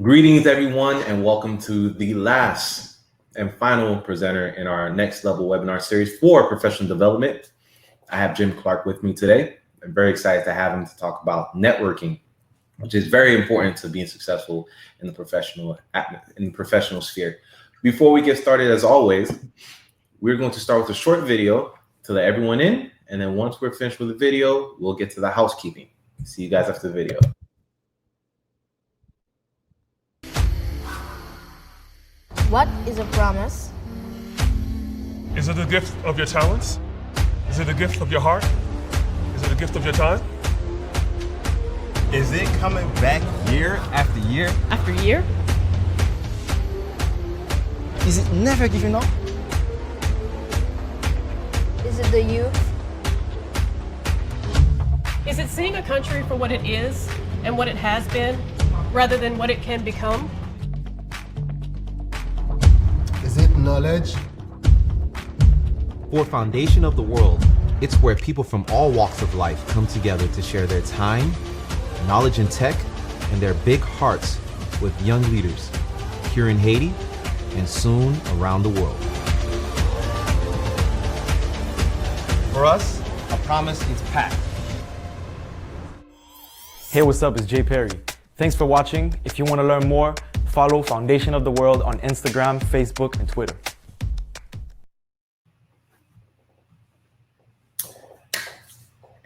Greetings, everyone, and welcome to the last and final presenter in our next level webinar series for professional development. I have Jim Clark with me today. I'm very excited to have him to talk about networking, which is very important to being successful in the professional sphere. Before we get started, as always, we're going to start with a short video to let everyone in, and then once we're finished with the video, we'll get to the housekeeping. See you guys after the video. What is a promise? Is it a gift of your talents? Is it a gift of your heart? Is it a gift of your time? Is it coming back year after year? After year? Is it never giving up? Is it the youth? Is it seeing a country for what it is and what it has been, rather than what it can become? Is it knowledge? For Foundation of the World, it's where people from all walks of life come together to share their time, knowledge in tech, and their big hearts with young leaders here in Haiti and soon around the world. For us, a promise is packed. Hey, what's up? It's Jay Perry. Thanks for watching. If you want to learn more, follow Foundation of the World on Instagram, Facebook, and Twitter.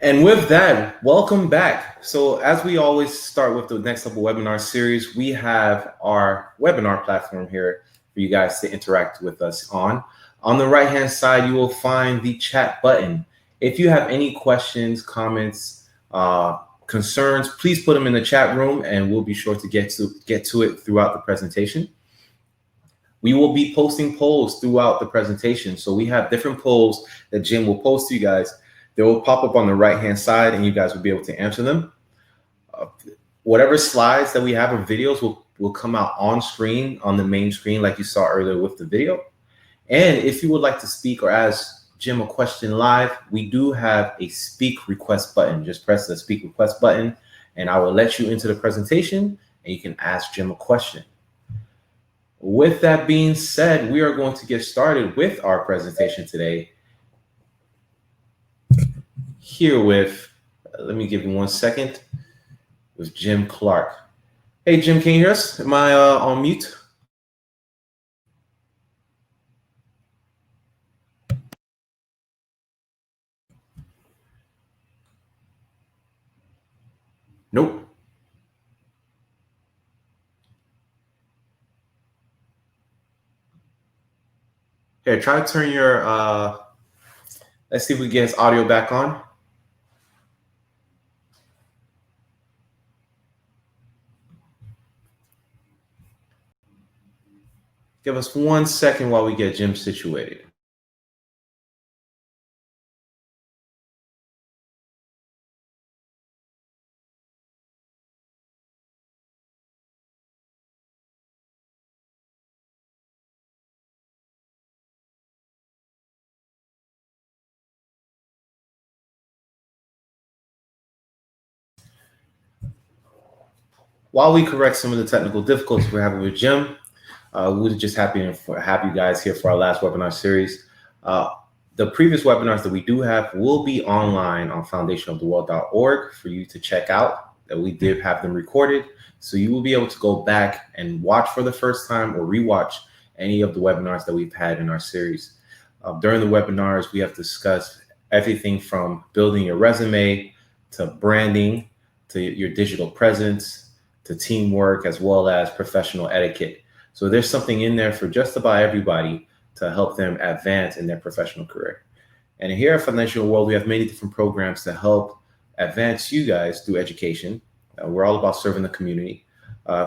And with that, welcome back. So as we always start with the next level webinar series, we have our webinar platform here for you guys to interact with us on. On the right-hand side, you will find the chat button. If you have any questions, comments, concerns, please put them in the chat room and we'll be sure to get to it throughout the presentation. We will be posting polls throughout the presentation. So we have different polls that Jim will post to you guys. They will pop up on the right-hand side and you guys will be able to answer them. Whatever slides that we have or videos will come out on screen, on the main screen, like you saw earlier with the video. And if you would like to speak or ask Jim a question live, we do have a speak request button. Just press the speak request button and I will let you into the presentation and you can ask Jim a question. With that being said, we are going to get started with our presentation today. Here with, let me give you 1 second, with Jim Clark. Hey Jim, can you hear us? Am I on mute? Nope. Here, try to turn your, let's see if we get his audio back on. Give us 1 second while we get Jim situated. While we correct some of the technical difficulties we're having with Jim, we're just happy to have you guys here for our last webinar series. The previous webinars that we do have will be online on foundationoftheworld.org for you to check out. That we did have them recorded, so you will be able to go back and watch for the first time or rewatch any of the webinars that we've had in our series. During the webinars, we have discussed everything from building your resume to branding to your digital presence to teamwork, as well as professional etiquette. So there's something in there for just about everybody to help them advance in their professional career. And here at Financial World, we have many different programs to help advance you guys through education. We're all about serving the community,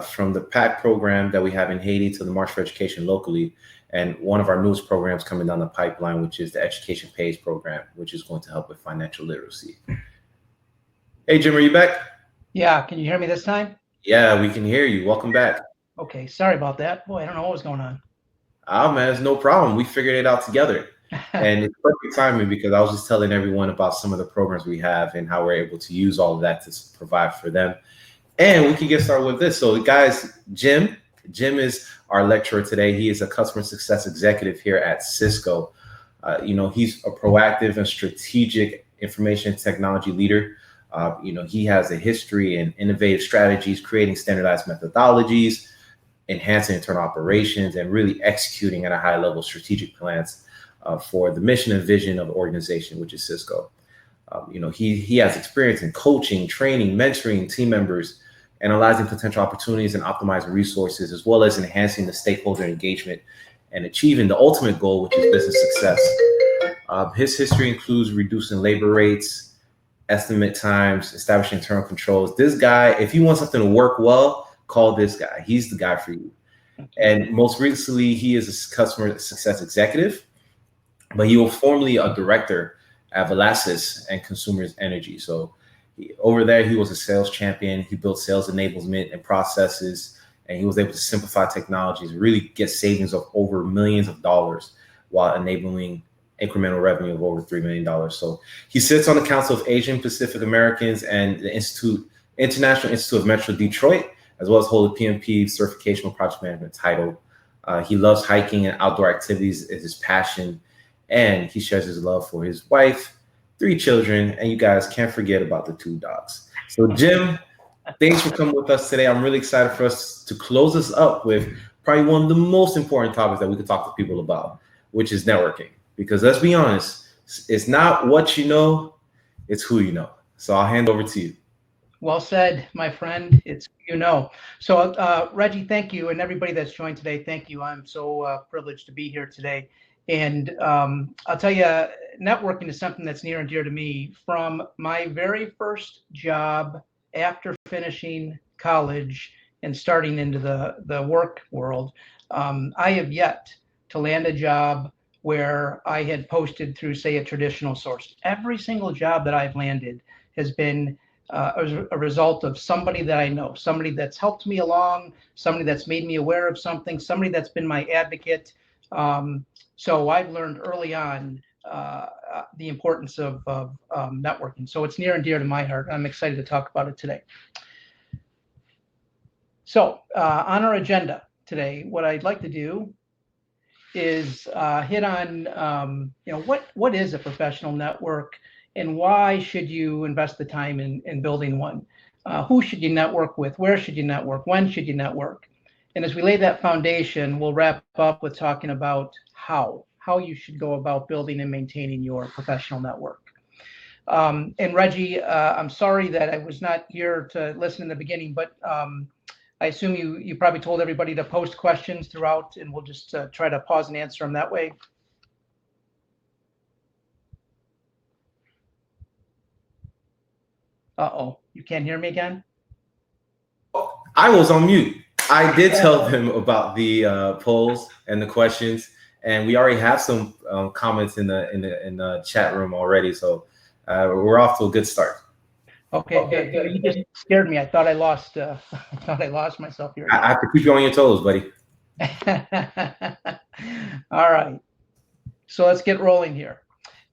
from the PAC program that we have in Haiti to the March for Education locally. And one of our newest programs coming down the pipeline, which is the Education Pays program, which is going to help with financial literacy. Hey, Jim, are you back? Yeah, can you hear me this time? Yeah, we can hear you. Welcome back. Okay, sorry about that. Boy, I don't know what was going on. Oh, man, it's no problem. We figured it out together. And it's perfect timing because I was just telling everyone about some of the programs we have and how we're able to use all of that to provide for them. And we can get started with this. So, guys, Jim is our lecturer today. He is a customer success executive here at Cisco. He's a proactive and strategic information technology leader. He has a history in innovative strategies, creating standardized methodologies, enhancing internal operations, and really executing at a high level strategic plans for the mission and vision of the organization, which is Cisco. He has experience in coaching, training, mentoring team members, analyzing potential opportunities and optimizing resources, as well as enhancing the stakeholder engagement and achieving the ultimate goal, which is business success. His history includes reducing labor rates, estimate times, establishing internal controls. This guy, if you want something to work well, call this guy. He's the guy for you. And most recently, he is a customer success executive, but he was formerly a director at Velasquez and Consumers Energy. So over there, he was a sales champion. He built sales enablement and processes, and he was able to simplify technologies, really get savings of over millions of dollars while enabling incremental revenue of over $3 million. So he sits on the Council of Asian Pacific Americans and the International Institute of Metro Detroit, as well as hold a PMP certification of project management title. He loves hiking and outdoor activities is his passion, and he shares his love for his wife, 3 children, and you guys can't forget about the 2 dogs. So Jim, thanks for coming with us today. I'm really excited for us to close this up with probably one of the most important topics that we could talk to people about, which is networking. Because let's be honest, it's not what you know, it's who you know. So I'll hand over to you. Well said, my friend. It's So, Reggie, thank you, and everybody that's joined today, thank you. I'm so privileged to be here today. And I'll tell you, networking is something that's near and dear to me. From my very first job after finishing college and starting into the work world, I have yet to land a job where I had posted through, say, a traditional source. Every single job that I've landed has been a result of somebody that I know, somebody that's helped me along, somebody that's made me aware of something, somebody that's been my advocate. So I've learned early on the importance of networking. So it's near and dear to my heart. I'm excited to talk about it today. So on our agenda today, what I'd like to do is hit on, what is a professional network and why should you invest the time in building one? Who should you network with? Where should you network? When should you network? And as we lay that foundation, we'll wrap up with talking about how you should go about building and maintaining your professional network. And Reggie, I'm sorry that I was not here to listen in the beginning, but I assume you probably told everybody to post questions throughout, and we'll just try to pause and answer them that way. Uh-oh, you can't hear me again? I was on mute. I did tell them about the polls and the questions, and we already have some comments in the chat room already. So we're off to a good start. Okay, good. You just scared me. I thought I lost. I lost myself here. I have to keep you on your toes, buddy. All right. So let's get rolling here.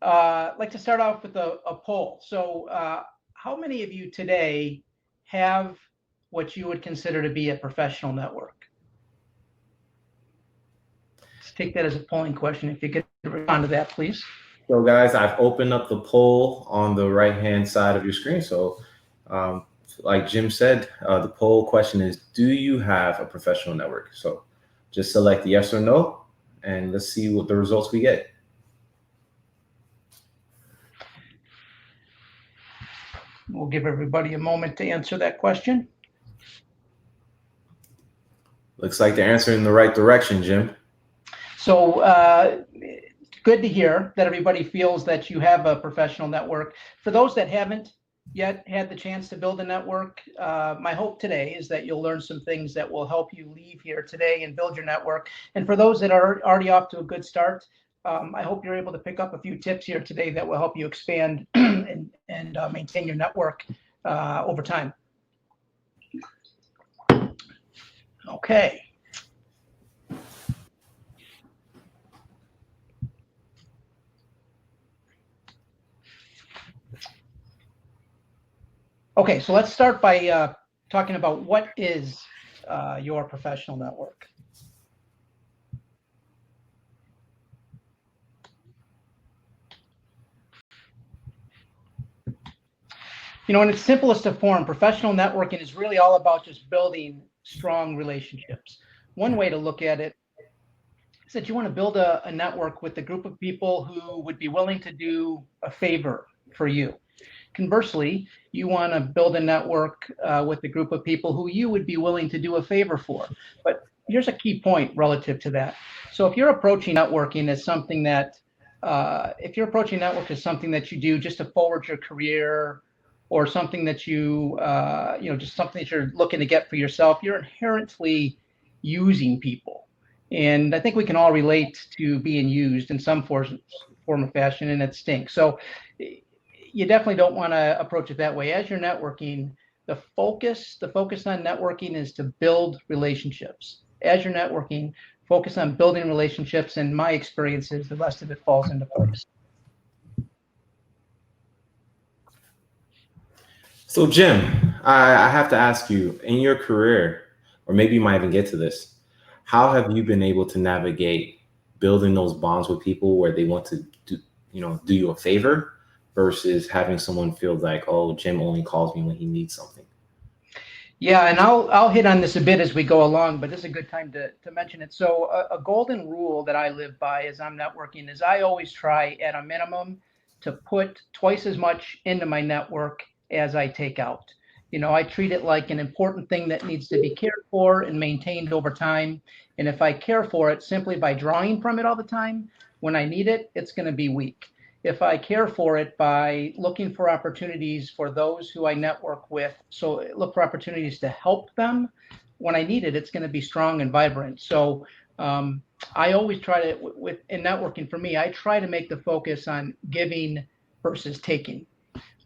I'd like to start off with a poll. So how many of you today have what you would consider to be a professional network? Let's take that as a polling question. If you could respond to that, please. So guys, I've opened up the poll on the right-hand side of your screen. So like Jim said, the poll question is, do you have a professional network? So just select yes or no, and let's see what the results we get. We'll give everybody a moment to answer that question. Looks like they're answering in the right direction, Jim. So good to hear that everybody feels that you have a professional network. For those that haven't yet had the chance to build a network, my hope today is that you'll learn some things that will help you leave here today and build your network. And for those that are already off to a good start, I hope you're able to pick up a few tips here today that will help you expand and maintain your network over time. Okay. Okay, so let's start by talking about what is your professional network. You know, in its simplest of form, professional networking is really all about just building strong relationships. One way to look at it is that you want to build a network with a group of people who would be willing to do a favor for you. Conversely, you want to build a network with a group of people who you would be willing to do a favor for. But here's a key point relative to that. So if you're approaching networking as something that, you do just to forward your career, or something that just something that you're looking to get for yourself, you're inherently using people. And I think we can all relate to being used in some form of fashion, and it stinks. So you definitely don't want to approach it that way. As you're networking, the focus on networking is to build relationships. As you're networking, focus on building relationships, and my experience is the rest of it falls into place. So, Jim, I have to ask you, in your career, or maybe you might even get to this, how have you been able to navigate building those bonds with people where they want to do you a favor versus having someone feel like, oh, Jim only calls me when he needs something? Yeah, and I'll hit on this a bit as we go along, but this is a good time to mention it. So a golden rule that I live by as I'm networking is I always try at a minimum to put twice as much into my network as I take out. You know, I treat it like an important thing that needs to be cared for and maintained over time. And if I care for it simply by drawing from it all the time, when I need it, it's going to be weak. If I care for it by looking for opportunities for those who I network with, so look for opportunities to help them when I need it, it's going to be strong and vibrant. So I always try to, in networking for me, I try to make the focus on giving versus taking.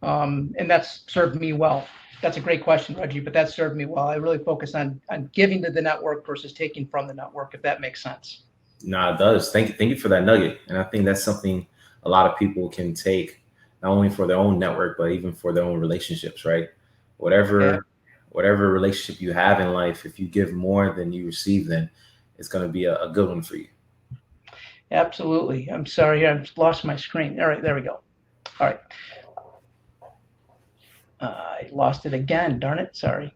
And that's served me well. That's a great question, Reggie, but that served me well. I really focus on giving to the network versus taking from the network, if that makes sense. No, it does. Thank you for that nugget. And I think that's something a lot of people can take, not only for their own network, but even for their own relationships, right? Whatever relationship you have in life, if you give more than you receive, then it's going to be a good one for you. Absolutely. I'm sorry, I've lost my screen. All right, there we go. All right. I lost it again. Darn it. Sorry.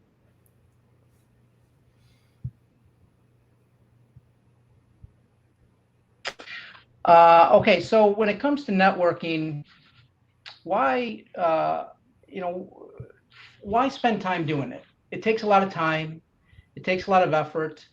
Okay, so when it comes to networking, why spend time doing it? It takes a lot of time. It takes a lot of effort.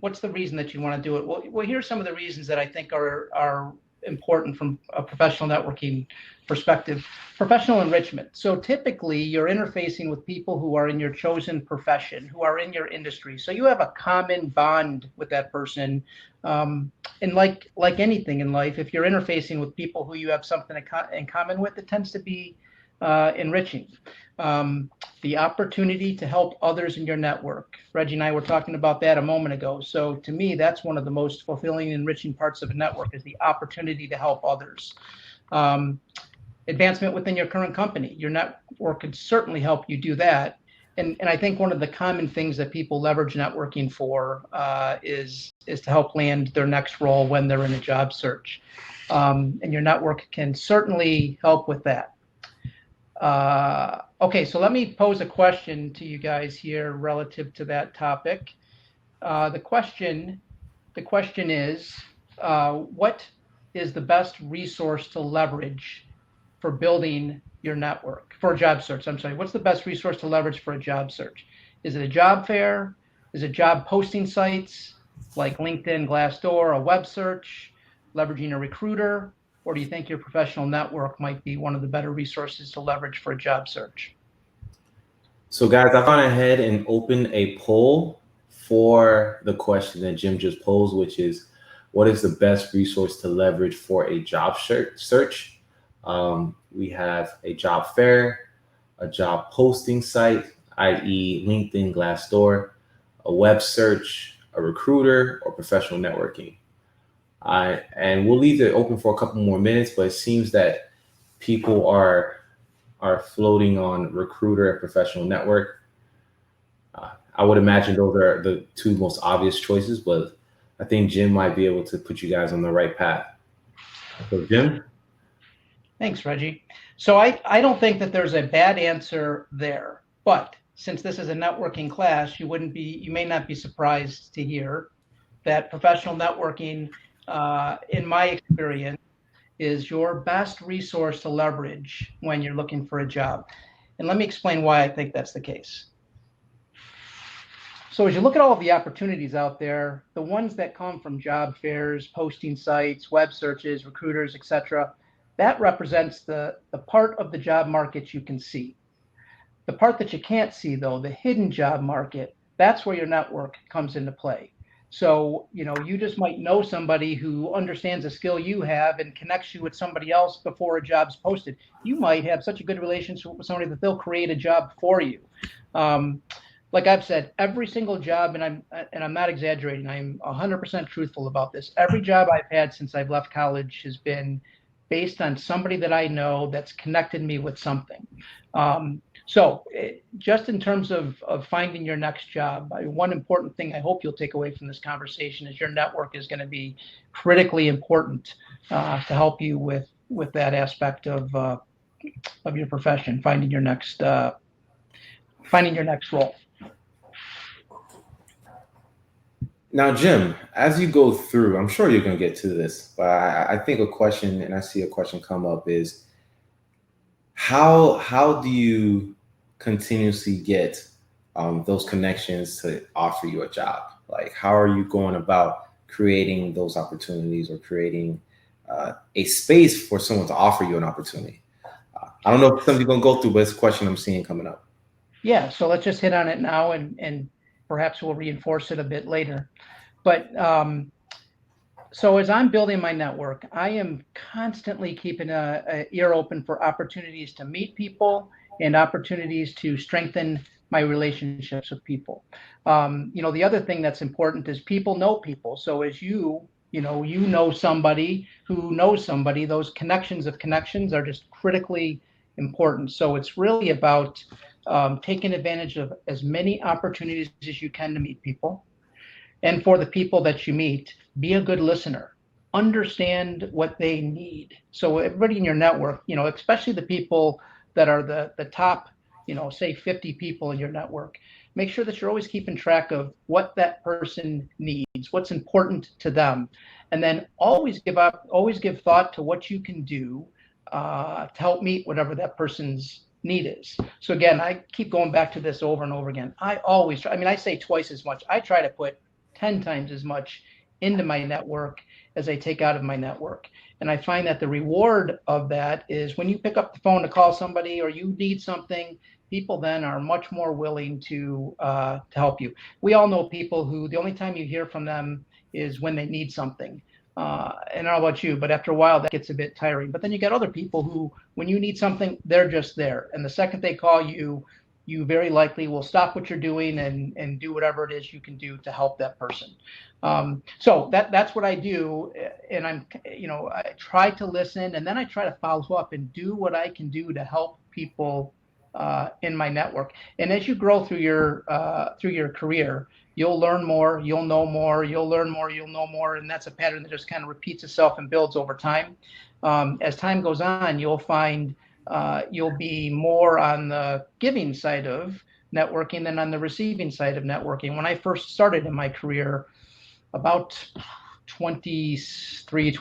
What's the reason that you want to do it? Well, here's some of the reasons that I think are important from a professional networking perspective. Professional enrichment. So typically you're interfacing with people who are in your chosen profession, who are in your industry. So you have a common bond with that person. And like anything in life, if you're interfacing with people who you have something in common with, it tends to be enriching. The opportunity to help others in your network. Reggie and I were talking about that a moment ago. So to me, that's one of the most fulfilling and enriching parts of a network, is the opportunity to help others. Advancement within your current company. Your network could certainly help you do that. And I think one of the common things that people leverage networking for is to help land their next role when they're in a job search. And your network can certainly help with that. Okay, so let me pose a question to you guys here relative to that topic. The question is, what is the best resource to leverage for building your network for a job search? I'm sorry, what's the best resource to leverage for a job search? Is it a job fair? Is it job posting sites like LinkedIn, Glassdoor, a web search, leveraging a recruiter? Or do you think your professional network might be one of the better resources to leverage for a job search? So guys, I've gone ahead and opened a poll for the question that Jim just posed, which is, what is the best resource to leverage for a job search? We have a job fair, a job posting site, i.e. LinkedIn, Glassdoor, a web search, a recruiter, or professional networking. And we'll leave it open for a couple more minutes, but it seems that people are floating on recruiter and professional network. I would imagine those are the two most obvious choices, but I think Jim might be able to put you guys on the right path. So, Jim? Thanks, Reggie. So I don't think that there's a bad answer there, but since this is a networking class, you may not be surprised to hear that professional networking, in my experience, is your best resource to leverage when you're looking for a job. And let me explain why I think that's the case. So as you look at all of the opportunities out there, the ones that come from job fairs, posting sites, web searches, recruiters, etc., that represents the part of the job market you can see. The part that you can't see, though, the hidden job market, that's where your network comes into play. So, you just might know somebody who understands a skill you have and connects you with somebody else before a job's posted. You might have such a good relationship with somebody that they'll create a job for you. Like I've said, every single job, and I'm not exaggerating, I'm 100% truthful about this. Every job I've had since I've left college has been based on somebody that I know that's connected me with something. So just in terms of finding your next job, one important thing I hope you'll take away from this conversation is your network is going to be critically important to help you with that aspect of your profession, finding your next role. Now, Jim, as you go through, I'm sure you're going to get to this, but I think a question, and I see a question come up, is how do you continuously get those connections to offer you a job? Like, how are you going about creating those opportunities or creating a space for someone to offer you an opportunity? I don't know if somebody's going to go through, but it's a question I'm seeing coming up. Yeah, so let's just hit on it now, and perhaps we'll reinforce it a bit later. But so as I'm building my network, I am constantly keeping an ear open for opportunities to meet people and opportunities to strengthen my relationships with people. The other thing that's important is people know people. So as you know somebody who knows somebody, those connections of connections are just critically important. So it's really about taking advantage of as many opportunities as you can to meet people. And for the people that you meet, be a good listener. Understand what they need. So everybody in your network, especially the people that are the top, say 50 people in your network, make sure that you're always keeping track of what that person needs, what's important to them. And then always give thought to what you can do to help meet whatever that person's need is. So again, I keep going back to this over and over again. I say twice as much. I try to put 10 times as much into my network as I take out of my network. And I find that the reward of that is when you pick up the phone to call somebody or you need something, people then are much more willing to help you. We all know people who the only time you hear from them is when they need something. And I don't know about you, but after a while that gets a bit tiring. But then you get other people who, when you need something, they're just there. And the second they call you, you very likely will stop what you're doing and do whatever it is you can do to help that person. So that's what I do. And I try to listen, and then I try to follow up and do what I can do to help people in my network. And as you grow through your career, you'll learn more, you'll know more, you'll learn more, you'll know more. And that's a pattern that just kind of repeats itself and builds over time. As time goes on, you'll find you'll be more on the giving side of networking than on the receiving side of networking. When I first started in my career about 23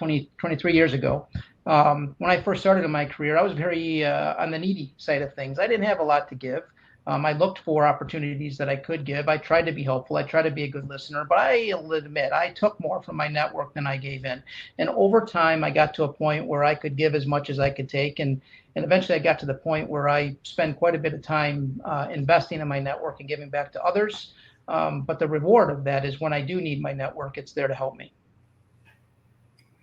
years ago, when I first started in my career, I was very on the needy side of things. I didn't have a lot to give. I looked for opportunities that I could give. I tried to be helpful. I tried to be a good listener, but I'll admit I took more from my network than I gave in. And over time, I got to a point where I could give as much as I could take. And eventually I got to the point where I spend quite a bit of time investing in my network and giving back to others. But the reward of that is when I do need my network, it's there to help me.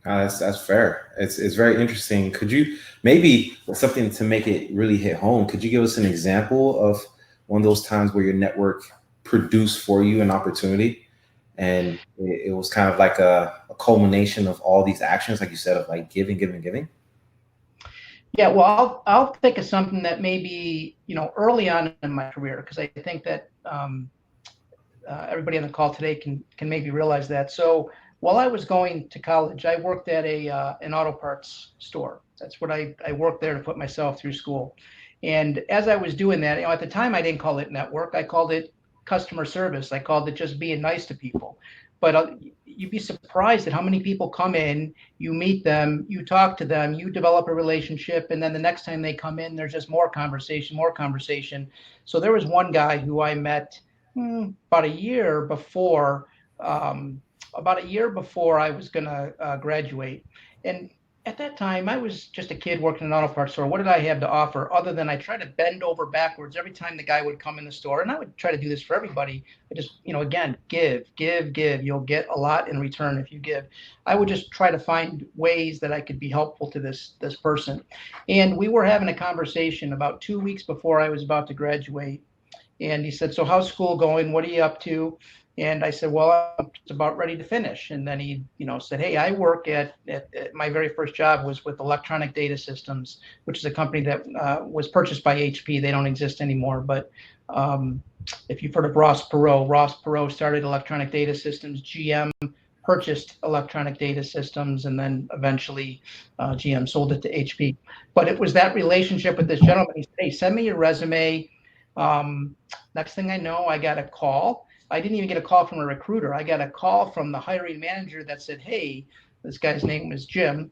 That's fair. It's very interesting. Could you maybe something to make it really hit home? Could you give us an example of one of those times where your network produced for you an opportunity, and it was kind of like a culmination of all these actions, like you said, of like giving? Yeah, well, I'll think of something that maybe early on in my career, because I think that everybody on the call today can maybe realize that. So while I was going to college, I worked at an auto parts store. That's what I worked there to put myself through school. And as I was doing that, at the time I didn't call it network. I called it customer service. I called it just being nice to people. But you'd be surprised at how many people come in, you meet them, you talk to them, you develop a relationship, and then the next time they come in, there's just more conversation, more conversation. So there was one guy who I met about a year before, I was going to graduate. And at that time, I was just a kid working in an auto parts store. What did I have to offer other than I tried to bend over backwards every time the guy would come in the store? And I would try to do this for everybody. I just, again, give. You'll get a lot in return if you give. I would just try to find ways that I could be helpful to this person. And we were having a conversation about 2 weeks before I was about to graduate. And he said, "So how's school going? What are you up to?" And I said, "Well, I'm just about ready to finish." And then he, said, "Hey, I work at my very first job was with Electronic Data Systems, which is a company that was purchased by HP. They don't exist anymore. But if you've heard of Ross Perot started Electronic Data Systems. GM purchased Electronic Data Systems, and then eventually GM sold it to HP. But it was that relationship with this gentleman. He said, "Hey, send me your resume." Next thing I know, I got a call. I didn't even get a call from a recruiter. I got a call from the hiring manager that said, "Hey," this guy's name was Jim,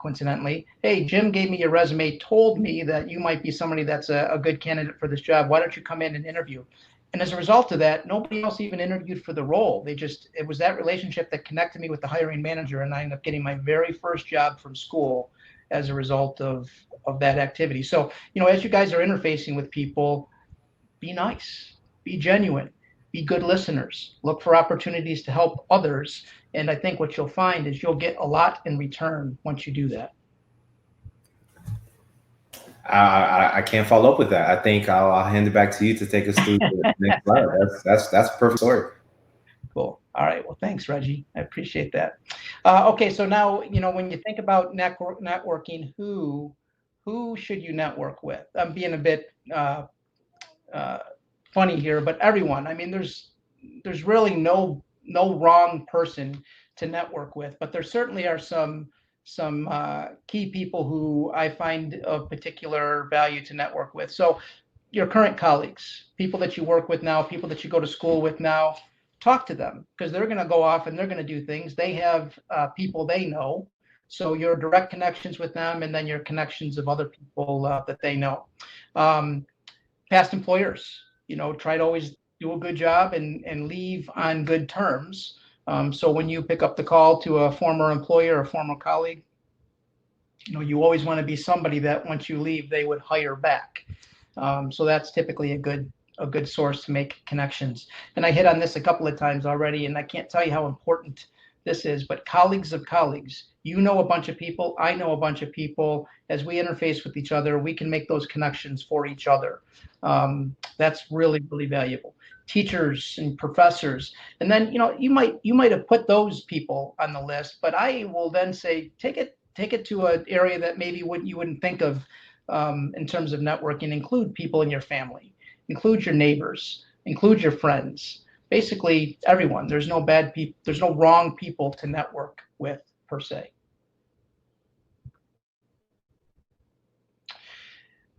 coincidentally. "Hey, Jim gave me your resume, told me that you might be somebody that's a good candidate for this job. Why don't you come in and interview?" And as a result of that, nobody else even interviewed for the role. It was that relationship that connected me with the hiring manager, and I ended up getting my very first job from school as a result of that activity. So, as you guys are interfacing with people, be nice, be genuine, be good listeners, look for opportunities to help others. And I think what you'll find is you'll get a lot in return once you do that. I can't follow up with that. I think I'll hand it back to you to take us through the next slide. That's a perfect story. Cool. All right. Well, thanks, Reggie. I appreciate that. Okay. So now, when you think about networking, who should you network with? I'm being a bit funny here, but everyone. I mean, there's really no wrong person to network with, but there certainly are some key people who I find of particular value to network with. So your current colleagues, people that you work with now, people that you go to school with now, talk to them, because they're going to go off and they're going to do things. They have people they know. So your direct connections with them, and then your connections of other people that they know. Past employers, try to always do a good job and leave on good terms. So when you pick up the call to a former employer or a former colleague, you always want to be somebody that once you leave, they would hire back. So that's typically a good source to make connections. And I hit on this a couple of times already, and I can't tell you how important this is, but colleagues of colleagues, a bunch of people, I know a bunch of people. As we interface with each other, we can make those connections for each other. That's really, really valuable. Teachers and professors. And then, you might have put those people on the list, but I will then say, take it to an area that maybe you wouldn't think of in terms of networking. Include people in your family, include your neighbors, include your friends. Basically everyone. There's no bad people. There's no wrong people to network with per se.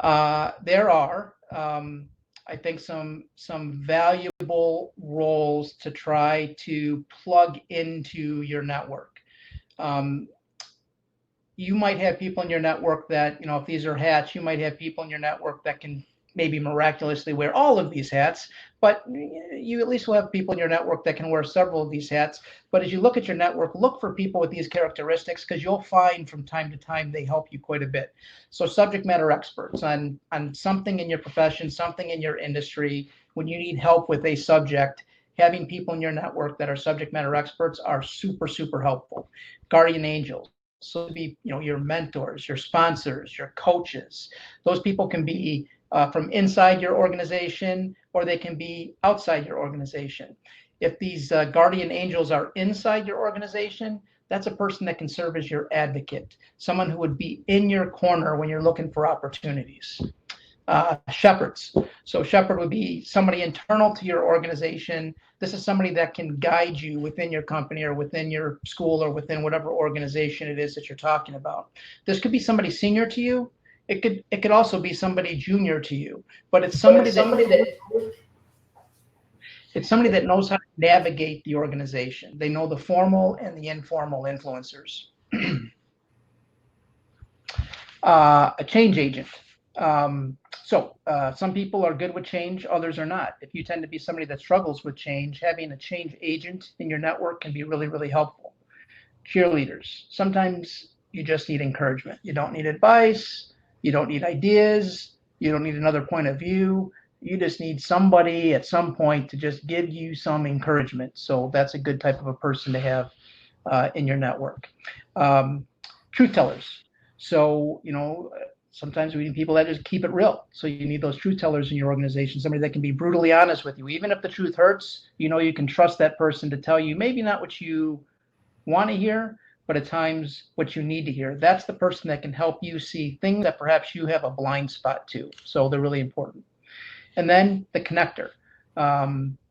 There are, I think, some valuable roles to try to plug into your network. You might have people in your network that, if these are hats, you might have people in your network that can maybe miraculously wear all of these hats, but you at least will have people in your network that can wear several of these hats. But as you look at your network, look for people with these characteristics, because you'll find from time to time they help you quite a bit. So subject matter experts on something in your profession, something in your industry, when you need help with a subject, having people in your network that are subject matter experts are super, super helpful. Guardian angels. So be, your mentors, your sponsors, your coaches. Those people can be from inside your organization, or they can be outside your organization. If these guardian angels are inside your organization, that's a person that can serve as your advocate, someone who would be in your corner when you're looking for opportunities. shepherds. So shepherd would be somebody internal to your organization. This is somebody that can guide you within your company or within your school or within whatever organization it is that you're talking about. This could be somebody senior to you. It could also be somebody junior to you, but it's somebody that knows how to navigate the organization. They know the formal and the informal influencers. A change agent. Some people are good with change, others are not. If you tend to be somebody that struggles with change, having a change agent in your network can be really, really helpful. Cheerleaders. Sometimes you just need encouragement. You don't need advice. You don't need ideas. You don't need another point of view. You just need somebody at some point to just give you some encouragement. So that's a good type of a person to have in your network. Truth tellers. So, sometimes we need people that just keep it real. So you need those truth tellers in your organization, somebody that can be brutally honest with you. Even if the truth hurts, you can trust that person to tell you maybe not what you want to hear, but at times what you need to hear. That's the person that can help you see things that perhaps you have a blind spot to. So they're really important. And then the connector.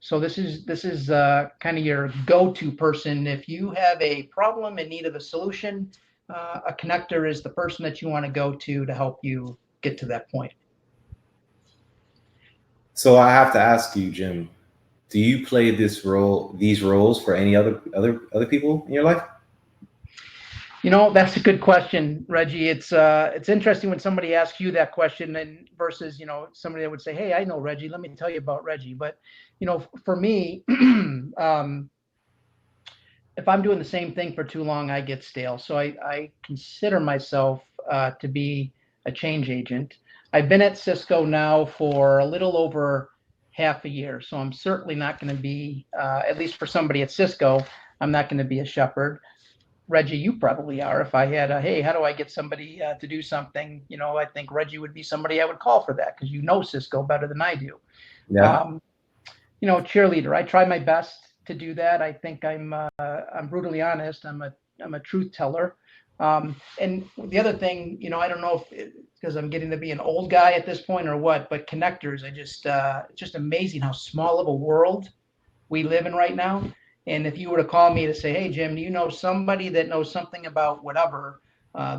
So this is kind of your go-to person. If you have a problem in need of a solution, a connector is the person that you want to go to help you get to that point. So I have to ask you, Jim, do you play these roles for any other people in your life? That's a good question, Reggie. It's interesting when somebody asks you that question and versus, somebody that would say, hey, I know Reggie, let me tell you about Reggie. But, for me, if I'm doing the same thing for too long, I get stale. So I consider myself to be a change agent. I've been at Cisco now for a little over half a year. So I'm certainly not going to be, at least for somebody at Cisco, I'm not going to be a shepherd. Reggie, you probably are. If I had hey, how do I get somebody to do something? I think Reggie would be somebody I would call for that because Cisco better than I do. Yeah. Cheerleader. I try my best to do that. I think I'm brutally honest. I'm a truth teller. And the other thing, I don't know if because I'm getting to be an old guy at this point or what, but connectors. It's just amazing how small of a world we live in right now. And if you were to call me to say, hey, Jim, do you know somebody that knows something about whatever?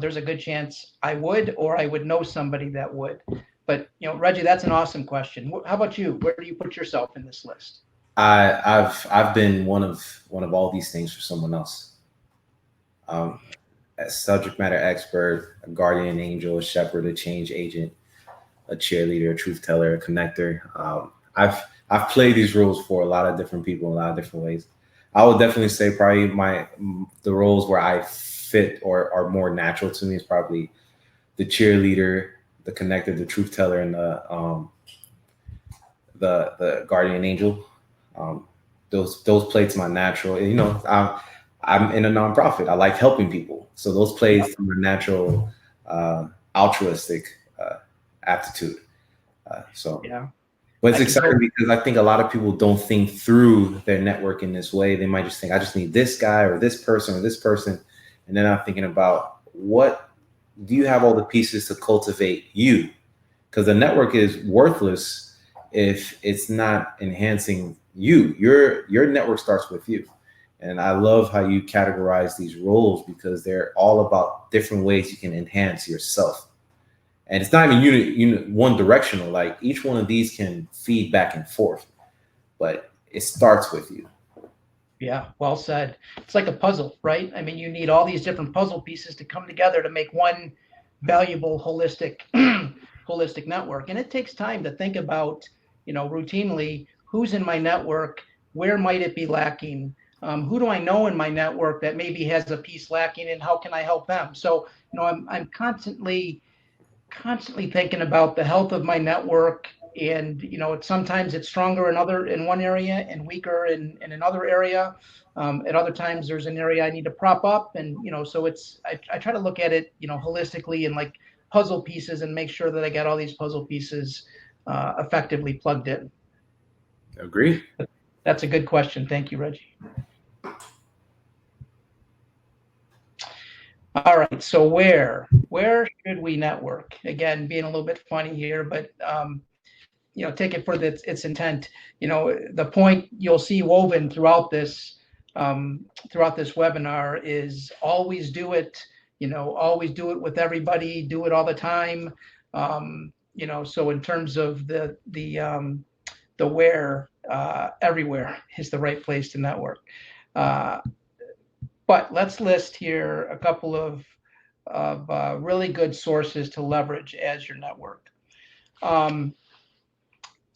There's a good chance I would, or I would know somebody that would. But, Reggie, that's an awesome question. How about you? Where do you put yourself in this list? I've been one of all these things for someone else. A subject matter expert, a guardian angel, a shepherd, a change agent, a cheerleader, a truth teller, a connector. I've played these roles for a lot of different people in a lot of different ways. I would definitely say probably the roles where I fit or are more natural to me is probably the cheerleader, the connector, the truth teller, and the guardian angel. Those play to my natural. I'm in a nonprofit. I like helping people, so those plays to my natural altruistic aptitude. Yeah. But it's exciting because I think a lot of people don't think through their network in this way. They might just think, I just need this guy or this person or this person. And then I'm thinking about, what do you have all the pieces to cultivate you? Because the network is worthless if it's not enhancing you. Your network starts with you. And I love how you categorize these roles because they're all about different ways you can enhance yourself. And it's not even one directional. Like each one of these can feed back and forth, but it starts with you. Yeah, well said. It's like a puzzle, right? I mean, you need all these different puzzle pieces to come together to make one valuable, holistic network. And it takes time to think about, routinely, who's in my network, where might it be lacking, who do I know in my network that maybe has a piece lacking, and how can I help them? So, I'm constantly thinking about the health of my network, and sometimes it's stronger in one area and weaker in another area. At other times there's an area I need to prop up, and so I try to look at it holistically and like puzzle pieces and make sure that I got all these puzzle pieces effectively plugged in. Agree. That's a good question. Thank you, Reggie. All right. So where should we network? Again, being a little bit funny here, but take it for its intent. The point you'll see woven throughout this webinar is always do it. Always do it with everybody. Do it all the time. So in terms of the where, everywhere is the right place to network. But let's list here a couple of really good sources to leverage as your network.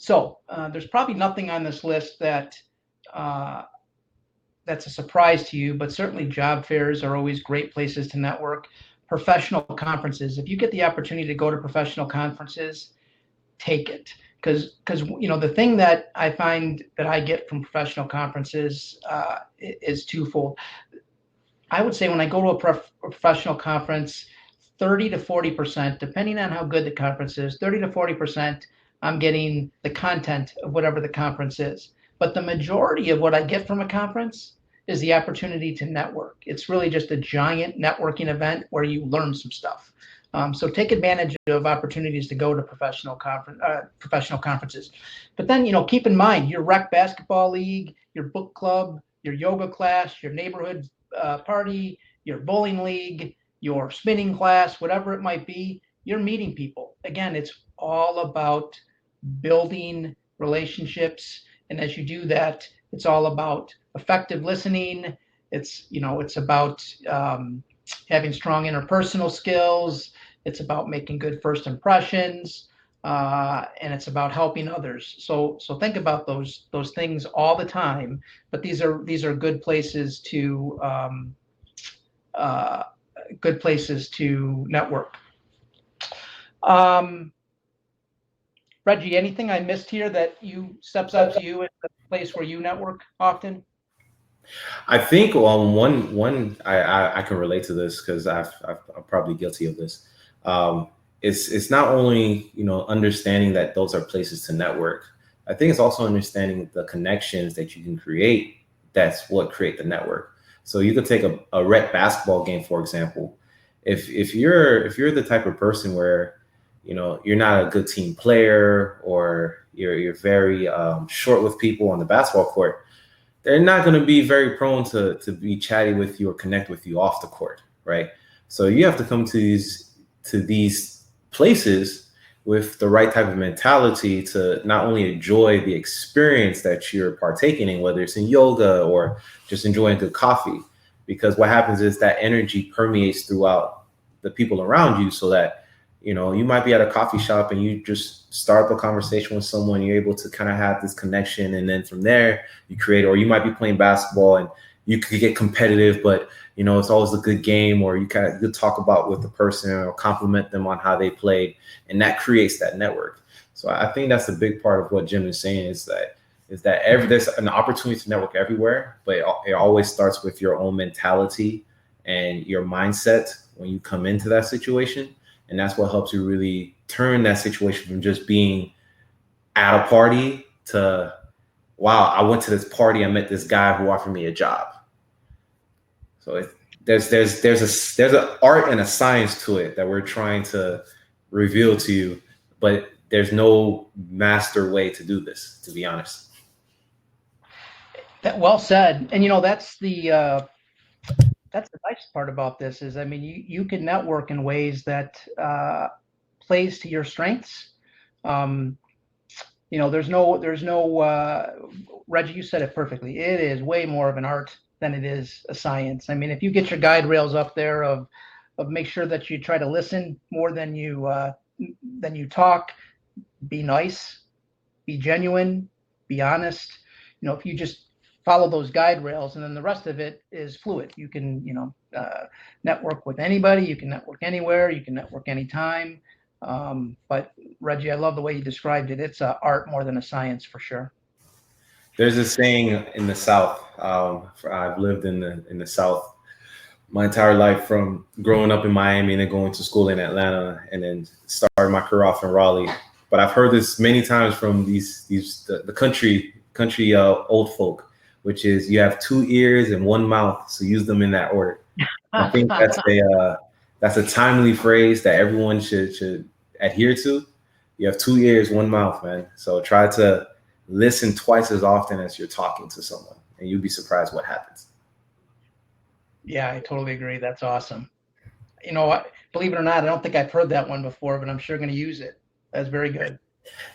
So there's probably nothing on this list that's a surprise to you, but certainly job fairs are always great places to network. Professional conferences. If you get the opportunity to go to professional conferences, take it. Because the thing that I find that I get from professional conferences is twofold. I would say when I go to a professional conference, 30 to 40%, depending on how good the conference is, 30 to 40%, I'm getting the content of whatever the conference is. But the majority of what I get from a conference is the opportunity to network. It's really just a giant networking event where you learn some stuff. So take advantage of opportunities to go to professional conferences. But then, keep in mind your rec basketball league, your book club, your yoga class, your neighborhood party, your bowling league, your spinning class, whatever it might be, you're meeting people. Again, it's all about building relationships. And as you do that, it's all about effective listening. It's about having strong interpersonal skills. It's about making good first impressions. And it's about helping others. So think about those things all the time. But these are good places to network. Reggie, anything I missed here that steps out to you as the place where you network often? I think one I can relate to this because I'm probably guilty of this. It's not only understanding that those are places to network. I think it's also understanding the connections that you can create. That's what create the network. So you could take a rec basketball game, for example. If you're the type of person where you're not a good team player, or you're very short with people on the basketball court, they're not going to be very prone to be chatty with you or connect with you off the court, right? So you have to come to these places with the right type of mentality to not only enjoy the experience that you're partaking in, whether it's in yoga or just enjoying good coffee, because what happens is that energy permeates throughout the people around you, so that you might be at a coffee shop and you just start up a conversation with someone, you're able to kind of have this connection. And then from there you create, or you might be playing basketball and you could get competitive, but it's always a good game, or you talk about with the person or compliment them on how they played. And that creates that network. So I think that's a big part of what Jim is saying, is that there's an opportunity to network everywhere, but it always starts with your own mentality and your mindset when you come into that situation. And that's what helps you really turn that situation from just being at a party to, wow, I went to this party, I met this guy who offered me a job. So there's an art and a science to it that we're trying to reveal to you, but there's no master way to do this, to be honest. Well said. And that's the nice part about this is, you can network in ways that plays to your strengths. There's no Reggie, you said it perfectly. It is way more of an art than it is a science. If you get your guide rails up there of make sure that you try to listen more than you talk, be nice, be genuine, be honest. If you just follow those guide rails, and then the rest of it is fluid. You can, network with anybody. You can network anywhere. You can network anytime. But Reggie, I love the way you described it. It's an art more than a science, for sure. There's this saying in the South. I've lived in the South my entire life, from growing up in Miami and then going to school in Atlanta and then starting my career off in Raleigh. But I've heard this many times from the country old folk, which is you have two ears and one mouth, so use them in that order. I think that's a timely phrase that everyone should adhere to. You have 2 ears, one mouth, man. So try to listen twice as often as you're talking to someone, and you'll be surprised what happens. Yeah, I totally agree. That's awesome. You know what? Believe it or not, I don't think I've heard that one before, but I'm sure going to use it. That's very good.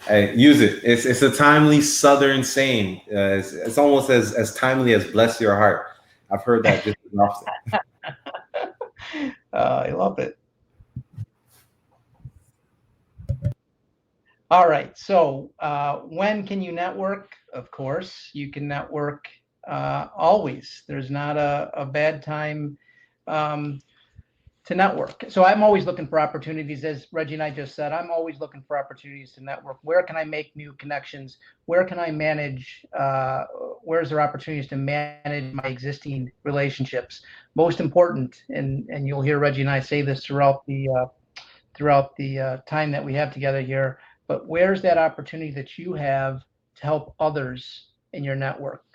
Hey, use it. It's a timely Southern saying. It's almost as timely as "bless your heart." I've heard that just as often. I love it. All right. So when can you network? Of course, you can network always. There's not a bad time to network. So I'm always looking for opportunities, as Reggie and I just said. I'm always looking for opportunities to network. Where can I make new connections? Where can I manage? Where's there opportunities to manage my existing relationships? Most important, and you'll hear Reggie and I say this throughout the time that we have together here. But where's that opportunity that you have to help others in your network?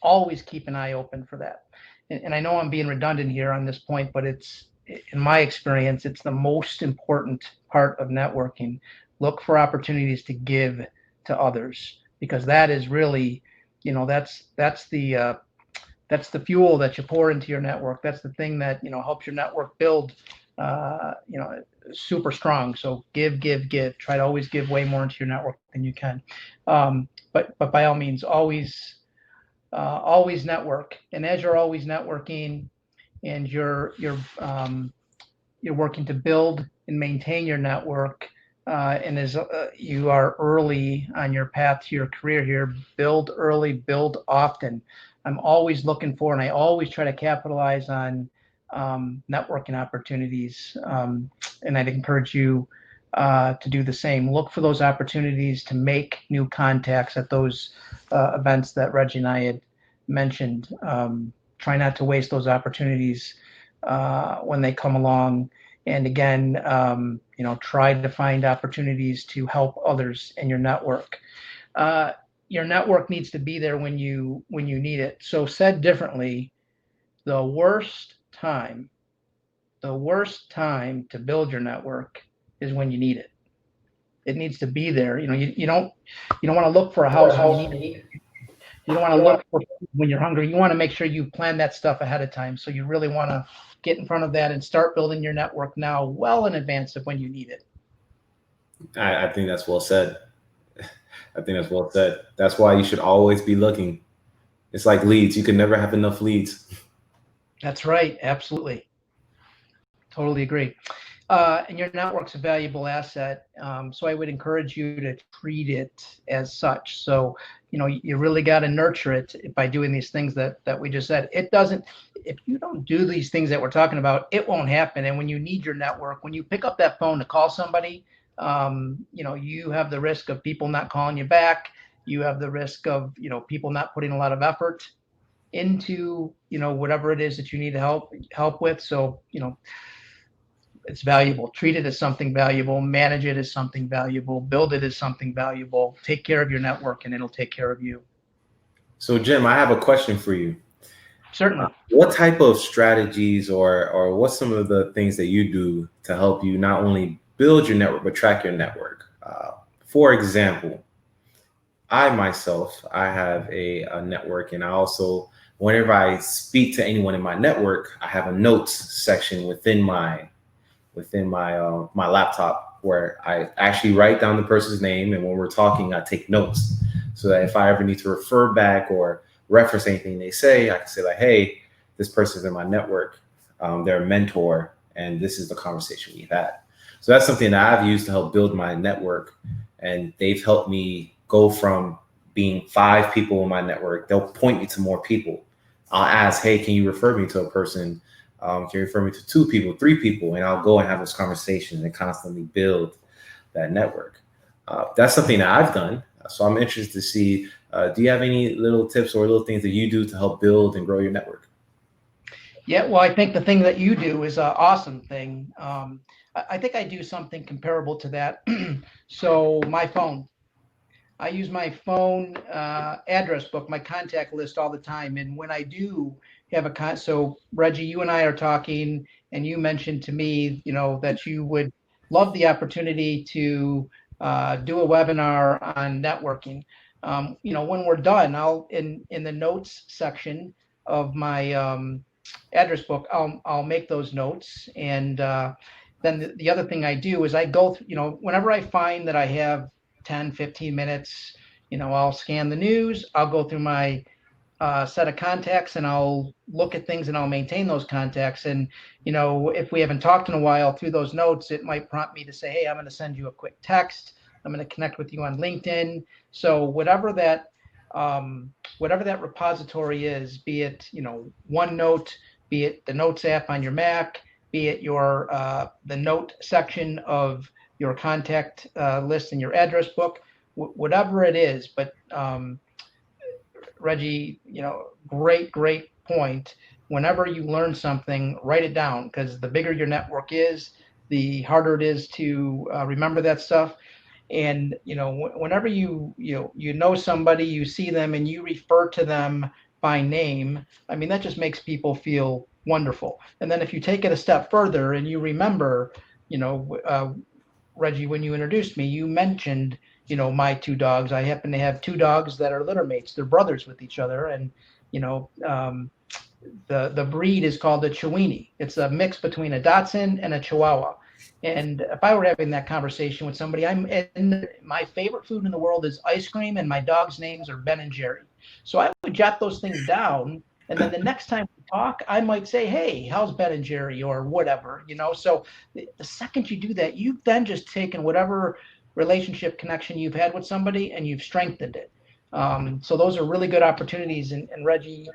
Always keep an eye open for that. And I know I'm being redundant here on this point, but it's, in my experience, it's the most important part of networking. Look for opportunities to give to others, because that is really, that's the fuel that you pour into your network. That's the thing that helps your network build, super strong. So give. Try to always give way more into your network than you can. But by all means, always network. And as you're always networking, and you're working to build and maintain your network, and as you are early on your path to your career here, build early, build often. I'm always looking for, and I always try to capitalize on networking opportunities, and I'd encourage you to do the same. Look for those opportunities to make new contacts at those events that Reggie and I had mentioned. Try not to waste those opportunities when they come along. And again, try to find opportunities to help others in your network. Your network needs to be there when you need it. So said differently, the worst time to build your network is when you need it. It needs to be there. You don't want to look for a house when you need it. You don't want to look for when you're hungry. You want to make sure you plan that stuff ahead of time. So you really want to get in front of that and start building your network now, well in advance of when you need it. I think that's well said. That's why you should always be looking. It's like leads. You can never have enough leads. That's right. Absolutely. Totally agree. And your network's a valuable asset. So I would encourage you to treat it as such. So, you really got to nurture it by doing these things that we just said. If you don't do these things that we're talking about, it won't happen. And when you need your network, when you pick up that phone to call somebody, you have the risk of people not calling you back. You have the risk of, people not putting a lot of effort into, whatever it is that you need to help with. So, it's valuable. Treat it as something valuable. Manage it as something valuable. Build it as something valuable. Take care of your network, and it'll take care of you. So, Jim, I have a question for you. Certainly. What type of strategies or what's some of the things that you do to help you not only build your network, but track your network? For example, I have a network, and I also, whenever I speak to anyone in my network, I have a notes section within my laptop where I actually write down the person's name, and when we're talking, I take notes so that if I ever need to refer back or reference anything they say, I can say like, hey, this person's in my network, they're a mentor, and this is the conversation we've had. So that's something that I've used to help build my network, and they've helped me go from being 5 people in my network. They'll point me to more people. I'll ask, hey, can you refer me to a person? Can you refer me to 2 people, 3 people? And I'll go and have this conversation and constantly build that network. That's something that I've done. So I'm interested to see, do you have any little tips or little things that you do to help build and grow your network? Yeah, well, I think the thing that you do is an awesome thing. I think I do something comparable to that. So my phone. I use my phone address book, my contact list all the time. And when I do have so Reggie, you and I are talking, and you mentioned to me, that you would love the opportunity to do a webinar on networking. When we're done, I'll in the notes section of my address book, I'll make those notes, and then the other thing I do is I go through, whenever I find that I have 10, 15 minutes, I'll scan the news, I'll go through my set of contacts, and I'll look at things, and I'll maintain those contacts. And, if we haven't talked in a while, through those notes, it might prompt me to say, hey, I'm going to send you a quick text. I'm going to connect with you on LinkedIn. So whatever that repository is, be it, OneNote, be it the Notes app on your Mac, be it your the note section of your contact list in your address book, whatever it is. But Reggie, great point. Whenever you learn something, write it down, because the bigger your network is, the harder it is to remember that stuff. And whenever you know somebody, you see them, and you refer to them by name, I mean, that just makes people feel wonderful. And then if you take it a step further and you remember, Reggie, when you introduced me, you mentioned, my two dogs. I happen to have two dogs that are litter mates. They're brothers with each other, and the breed is called a Chiweenie. It's a mix between a Dachshund and a Chihuahua. And if I were having that conversation with somebody, my favorite food in the world is ice cream, and my dog's names are Ben and Jerry. So I would jot those things down, and then the next time we talk, I might say, hey, how's Ben and Jerry, or whatever, So the second you do that, you've then just taken whatever relationship connection you've had with somebody, and you've strengthened it. So those are really good opportunities. And Reggie,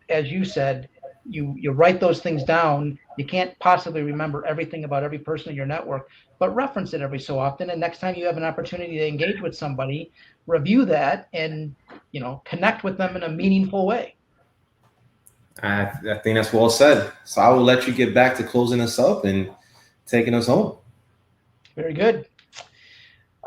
as you said, you write those things down. You can't possibly remember everything about every person in your network, but reference it every so often. And next time you have an opportunity to engage with somebody, review that, and connect with them in a meaningful way. I think that's well said. So I will let you get back to closing us up and taking us home. Very good.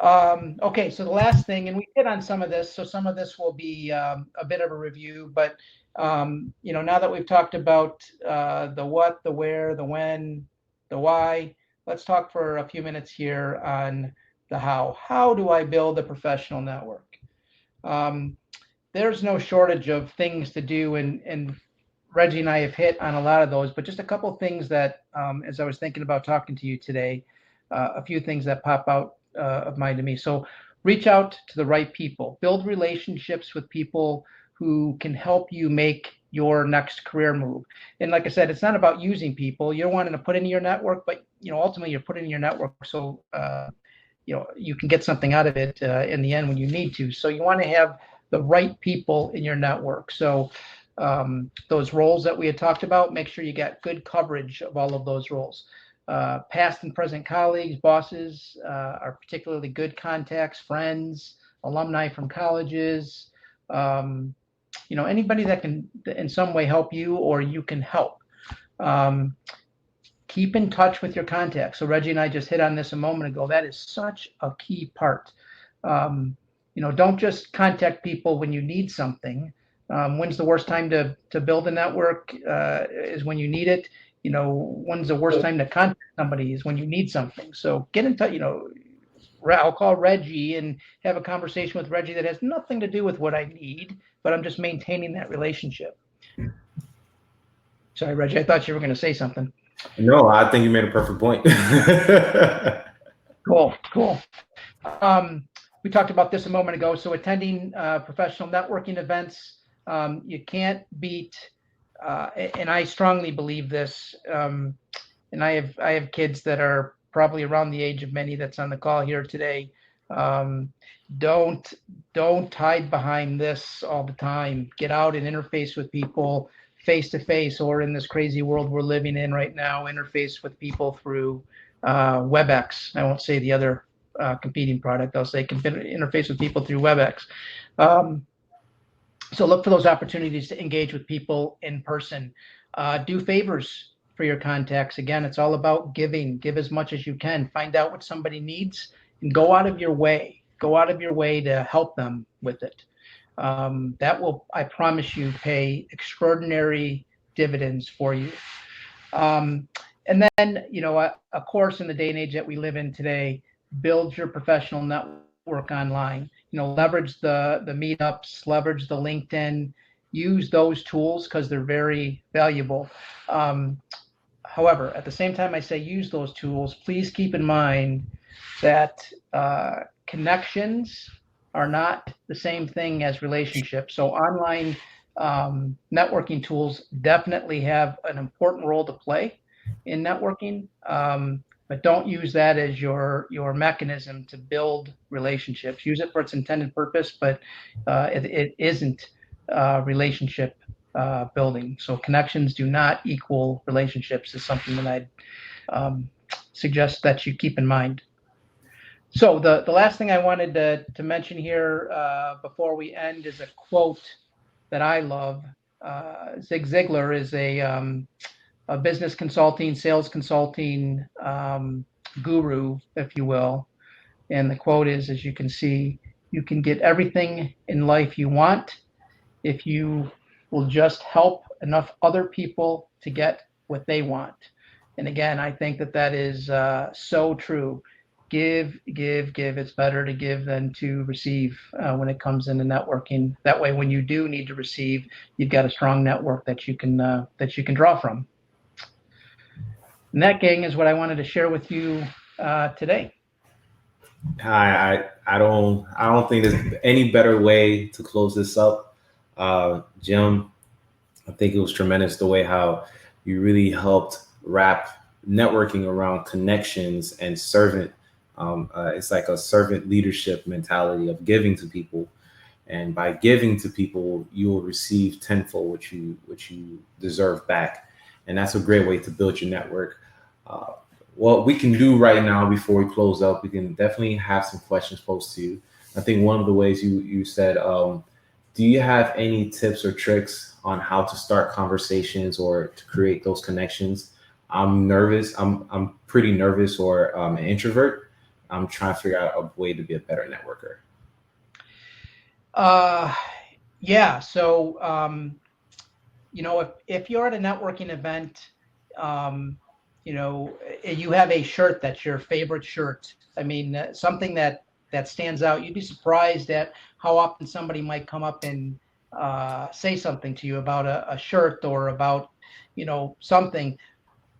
Okay, so the last thing, and we hit on some of this, so some of this will be a bit of a review, but now that we've talked about the what, the where, the when, the why, let's talk for a few minutes here on the how. How do I build a professional network? There's no shortage of things to do, and Reggie and I have hit on a lot of those, but just a couple of things that, as I was thinking about talking to you today, a few things that pop out of mind to me. So reach out to the right people, build relationships with people who can help you make your next career move. And like I said, it's not about using people. You're wanting to put into your network, but ultimately you're putting in your network so you can get something out of it in the end when you need to. So you want to have the right people in your network. So those roles that we had talked about, make sure you got good coverage of all of those roles. Past and present colleagues, bosses are particularly good contacts, friends, alumni from colleges, anybody that can in some way help you or you can help. Keep in touch with your contacts. So Reggie and I just hit on this a moment ago. That is such a key part. Don't just contact people when you need something. When's the worst time to build a network? Is when you need it. When's the worst time to contact somebody is when you need something. So get in touch, I'll call Reggie and have a conversation with Reggie that has nothing to do with what I need, but I'm just maintaining that relationship. Sorry, Reggie, I thought you were going to say something. No, I think you made a perfect point. Cool. We talked about this a moment ago. So attending professional networking events, you can't beat, and I strongly believe this, and I have kids that are probably around the age of many that's on the call here today. Don't hide behind this all the time. Get out and interface with people face to face, or in this crazy world we're living in right now, interface with people through WebEx. I won't say the other competing product. I'll say interface with people through WebEx. So look for those opportunities to engage with people in person. Do favors for your contacts. Again, it's all about giving. Give as much as you can. Find out what somebody needs and go out of your way. Go out of your way to help them with it. That will, I promise you, pay extraordinary dividends for you. And then, of course, in the day and age that we live in today, build your professional network online. Leverage the meetups, leverage the LinkedIn, use those tools because they're very valuable. However, at the same time I say use those tools, please keep in mind that connections are not the same thing as relationships. So online networking tools definitely have an important role to play in networking, but don't use that as your mechanism to build relationships. Use it for its intended purpose, but it isn't relationship building. So connections do not equal relationships is something that I'd suggest that you keep in mind. So the last thing I wanted to mention here before we end is a quote that I love. Zig Ziglar is a business consulting, sales consulting guru, if you will. And the quote is, as you can see, you can get everything in life you want if you will just help enough other people to get what they want. And again, I think that is so true. Give. It's better to give than to receive when it comes into networking. That way, when you do need to receive, you've got a strong network that you can draw from. And that, gang, is what I wanted to share with you today. I don't think there's any better way to close this up. Jim, I think it was tremendous the way how you really helped wrap networking around connections and servant. It's like a servant leadership mentality of giving to people, and by giving to people, you will receive tenfold what you deserve back, and that's a great way to build your network. What we can do right now before we close up, we can definitely have some questions posed to you. I think one of the ways you said, do you have any tips or tricks on how to start conversations or to create those connections? I'm nervous. I'm pretty nervous, or an introvert. I'm trying to figure out a way to be a better networker. Yeah. So, if you're at a networking event, you have a shirt that's your favorite shirt. I mean, something that stands out. You'd be surprised at how often somebody might come up and say something to you about a shirt or about, something.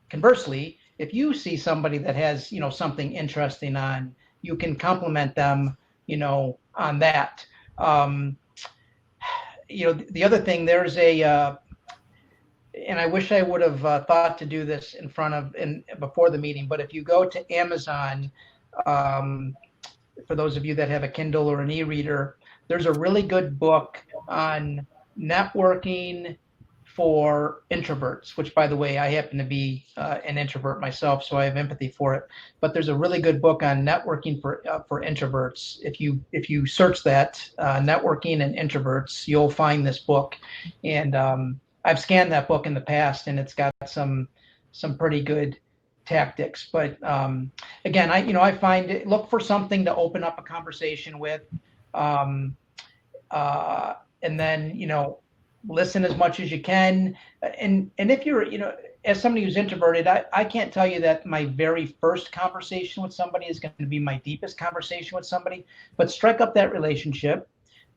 Conversely, if you see somebody that has, something interesting on, you can compliment them, on that. The other thing, there's and I wish I would have thought to do this before the meeting, but if you go to Amazon, for those of you that have a Kindle or an e-reader, there's a really good book on networking for introverts, which, by the way, I happen to be an introvert myself, so I have empathy for it. But there's a really good book on networking for introverts. If you search that, networking and introverts, you'll find this book. And I've scanned that book in the past, and it's got some pretty good tactics. But again, I find look for something to open up a conversation with, and then listen as much as you can. And if you're, as somebody who's introverted, I can't tell you that my very first conversation with somebody is going to be my deepest conversation with somebody, but strike up that relationship,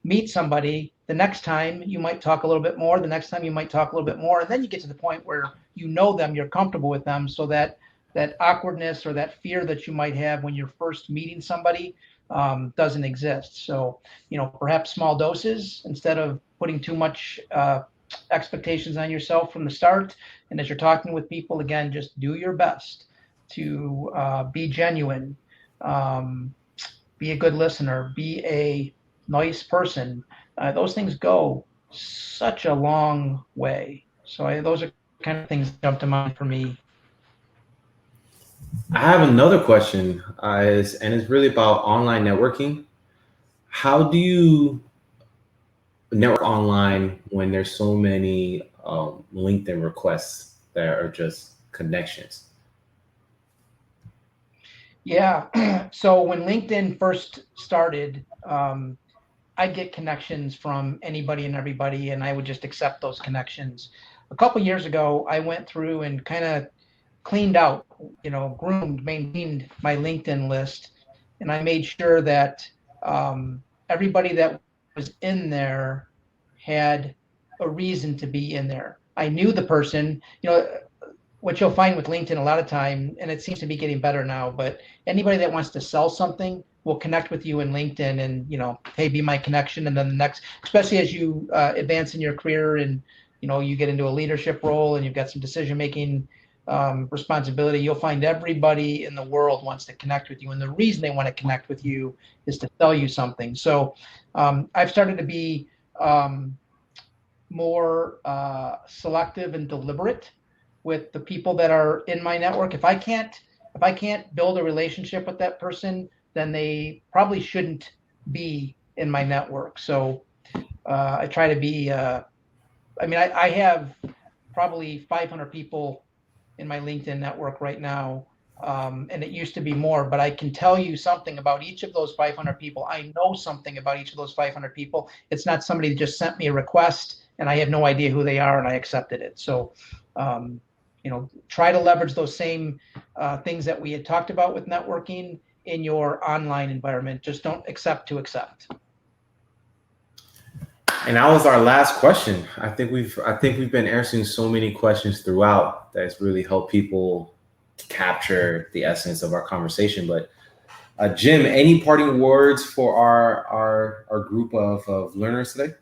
meet somebody. The next time you might talk a little bit more, the next time you might talk a little bit more, and then you get to the point where you know them, you're comfortable with them, so that awkwardness or that fear that you might have when you're first meeting somebody doesn't exist. So, perhaps small doses instead of putting too much expectations on yourself from the start. And as you're talking with people, again, just do your best to be genuine, be a good listener, be a nice person. Those things go such a long way. So those are kind of things that jump to mind for me. I have another question, and it's really about online networking. How do you network online when there's so many LinkedIn requests that are just connections? Yeah. So when LinkedIn first started, I'd get connections from anybody and everybody, and I would just accept those connections. A couple years ago, I went through and kind of cleaned out, groomed, maintained my LinkedIn list, and I made sure that everybody that was in there had a reason to be in there. I knew the person. What you'll find with LinkedIn a lot of time, and it seems to be getting better now, but anybody that wants to sell something will connect with you in LinkedIn and, hey, be my connection. And then the next, especially as you advance in your career and, you get into a leadership role and you've got some decision-making responsibility, you'll find everybody in the world wants to connect with you. And the reason they want to connect with you is to sell you something. So I've started to be more selective and deliberate with the people that are in my network. If I can't build a relationship with that person, then they probably shouldn't be in my network. So I try to be, I have probably 500 people in my LinkedIn network right now. And it used to be more, but I can tell you something about each of those 500 people. I know something about each of those 500 people. It's not somebody that just sent me a request and I have no idea who they are and I accepted it. So, try to leverage those same things that we had talked about with networking in your online environment. Just don't accept to accept. And that was our last question. I think we've been answering so many questions throughout that's really helped people capture the essence of our conversation. But Jim, any parting words for our group of learners today?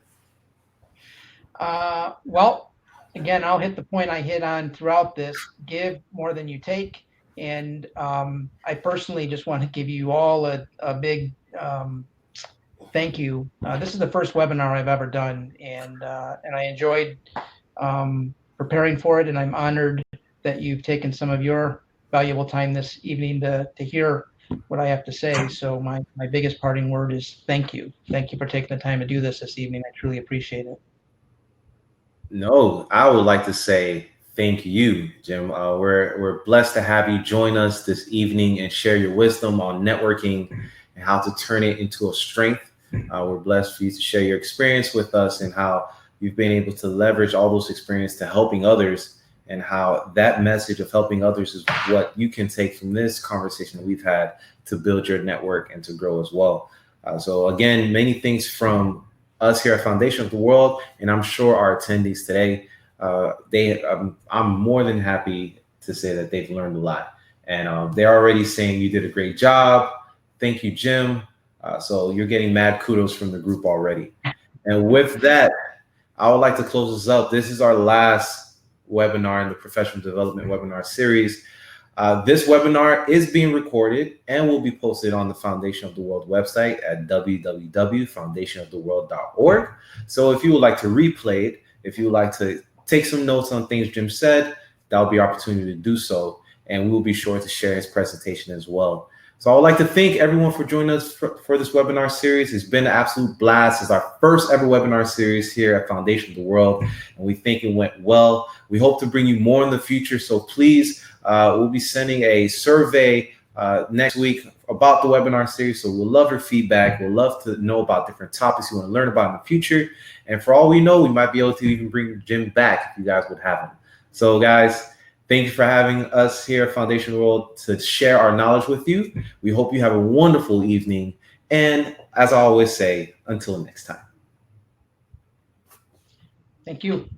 Well, again, I'll hit the point I hit on throughout this: give more than you take. And I personally just want to give you all a big thank you. This is the first webinar I've ever done, and I enjoyed preparing for it, and I'm honored that you've taken some of your valuable time this evening to hear what I have to say. So my biggest parting word is thank you. Thank you for taking the time to do this evening. I truly appreciate it. No, I would like to say thank you, Jim. We're blessed to have you join us this evening and share your wisdom on networking and how to turn it into a strength. We're blessed for you to share your experience with us and how you've been able to leverage all those experience to helping others, and how that message of helping others is what you can take from this conversation that we've had to build your network and to grow as well. So again, many things from us here at Foundation of the World, and I'm sure our attendees today, I'm more than happy to say that they've learned a lot, and they're already saying you did a great job. Thank you, Jim. So you're getting mad kudos from the group already. And with that, I would like to close this up. This is our last webinar in the professional development webinar series. This webinar is being recorded and will be posted on the Foundation of the World website at www.foundationoftheworld.org. So if you would like to replay it, if you would like to take some notes on things Jim said, that'll be your opportunity to do so. And we'll be sure to share his presentation as well. So I would like to thank everyone for joining us for this webinar series. It's been an absolute blast. It's our first ever webinar series here at Foundation of the World, and we think it went well. We hope to bring you more in the future. So please, we'll be sending a survey next week about the webinar series. So we'll love your feedback. We'll love to know about different topics you want to learn about in the future. And for all we know, we might be able to even bring Jim back if you guys would have him. So guys, thank you for having us here at Foundation World to share our knowledge with you. We hope you have a wonderful evening. And as I always say, until next time. Thank you.